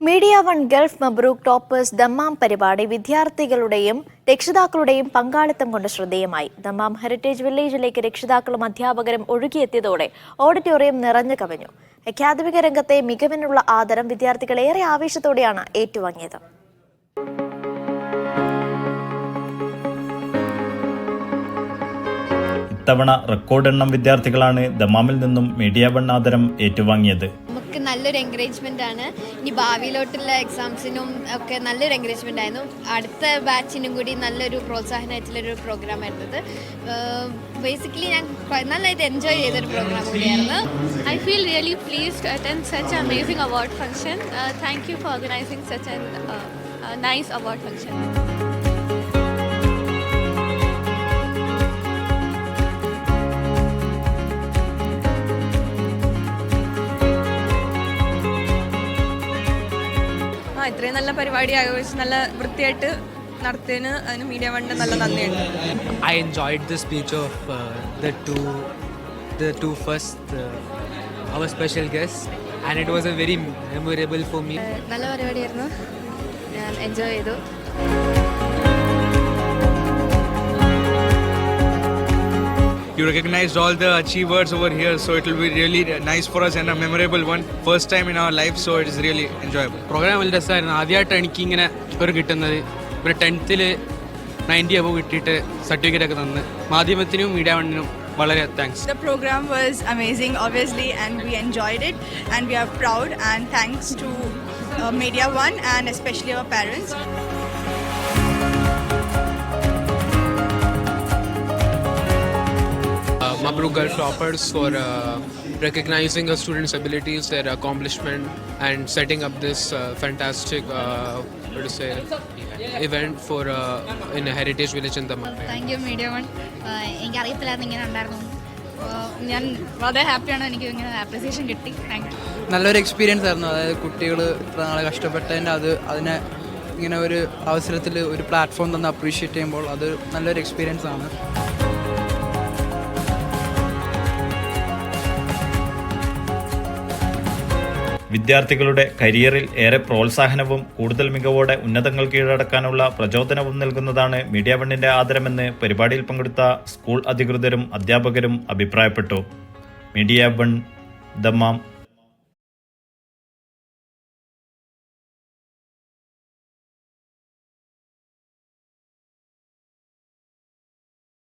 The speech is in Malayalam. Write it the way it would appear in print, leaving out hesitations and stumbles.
Media one Gulf മബ്രൂക്ക് toppers Dammam പരിപാടി വിദ്യാർത്ഥികളുടെയും രക്ഷിതാക്കളുടെയും പങ്കാളിത്തം കൊണ്ട് ശ്രദ്ധേയമായി. ദമ്മാം ഹെറിറ്റേജ് വില്ലേജിലേക്ക് രക്ഷിതാക്കളും അധ്യാപകരും ഒഴുകിയെത്തിയതോടെ ഓഡിറ്റോറിയം നിറഞ്ഞു കവിഞ്ഞു. അക്കാദമിക രംഗത്തെ മികവിനുള്ള ആദരം വിദ്യാർത്ഥികൾ ഏറെ ആവേശത്തോടെയാണ് ഏറ്റുവാങ്ങിയത്. ഇത്തവണ റെക്കോർഡ് എണ്ണം വിദ്യാർത്ഥികളാണ് ദമ്മാമിൽ നിന്നും മീഡിയ വൺ ആദരം ഏറ്റുവാങ്ങിയത്. നമുക്ക് നല്ലൊരു എൻകറേജ്മെന്റ് ആണ്. ഇനി ഭാവിയിലോട്ടുള്ള എക്സാംസിനും ഒക്കെ നല്ലൊരു എൻകറേജ്മെന്റ് ആയിരുന്നു. അടുത്ത ബാച്ചിനും കൂടി നല്ലൊരു പ്രോത്സാഹനമായിട്ടുള്ളൊരു പ്രോഗ്രാം ആയിരുന്നത്. ബേസിക്കലി ഞാൻ നന്നായിട്ട് എൻജോയ് ചെയ്തൊരു പ്രോഗ്രാം കൂടിയായിരുന്നു. I feel really pleased to attend such an amazing award function. Thank you for organizing such a nice award function. ഇത്രയും നല്ല പരിപാടി ആഘോഷിച്ച് നല്ല വൃത്തിയായിട്ട് നടത്തിയതിന് അതിന് മീഡിയ വണ്ണിന് നല്ല നന്ദിയുണ്ട്. I enjoyed the speech of the two first our special guests and it was a very memorable for me. നല്ല പരിപാടിയായിരുന്നു, ഞാൻ എൻജോയ് ചെയ്തു. You recognized all the achievers over here, so it will be really nice for us and a memorable one. First time in our life, so it is really enjoyable. Program വളരെ രസമായിരുന്നു. ആദ്യമായിട്ട് എനിക്ക് ഇങ്ങനെ ഒരു കിട്ടുന്നത്. പിന്നെ 10th 90 അബവ് കിട്ടിയിട്ട് സർട്ടിഫിക്കറ്റ് ഒക്കെ തന്ന് മാധ്യമത്തിനും മീഡിയ വണ്ണിനും വളരെ thanks. The program was amazing obviously and we enjoyed it and we are proud and thanks to Media One and especially our parents. Mabruk Gulf Toppers for recognizing a student's abilities, their accomplishment and setting up this fantastic event for in a heritage village in Dammam. Thank you Media One. എനിക്കറിയത്തില്ലായിരുന്നു ഇങ്ങനെ ഉണ്ടായിരുന്നു. ഞാൻ വളരെ ഹാപ്പിയാണ്, എനിക്ക് ഇങ്ങനെ അപ്രിസിയേഷൻ കിട്ടി. Thank you. നല്ലൊരു എക്സ്പീരിയൻസ് ആയിരുന്നു. അതായത് കുട്ടികൾ ഇത്ര നാളെ കഷ്ടപ്പെട്ടതിൻ്റെ അതിനെ ഇങ്ങനെ ഒരു അവസരത്തിൽ ഒരു പ്ലാറ്റ്ഫോം തന്ന് അപ്രീഷിയേറ്റ് ചെയ്യുമ്പോൾ അത് നല്ലൊരു എക്സ്പീരിയൻസ് ആണ്. വിദ്യാർത്ഥികളുടെ കരിയറിൽ ഏറെ പ്രോത്സാഹനവും കൂടുതൽ മികവോടെ ഉന്നതങ്ങൾ കീഴടക്കാനുള്ള പ്രചോദനവും നൽകുന്നതാണ് മീഡിയ വണ്ണിന്റെ ആദരമെന്ന് പരിപാടിയിൽ പങ്കെടുത്ത സ്കൂൾ അധികൃതരും അധ്യാപകരും അഭിപ്രായപ്പെട്ടു. Media one Dammam.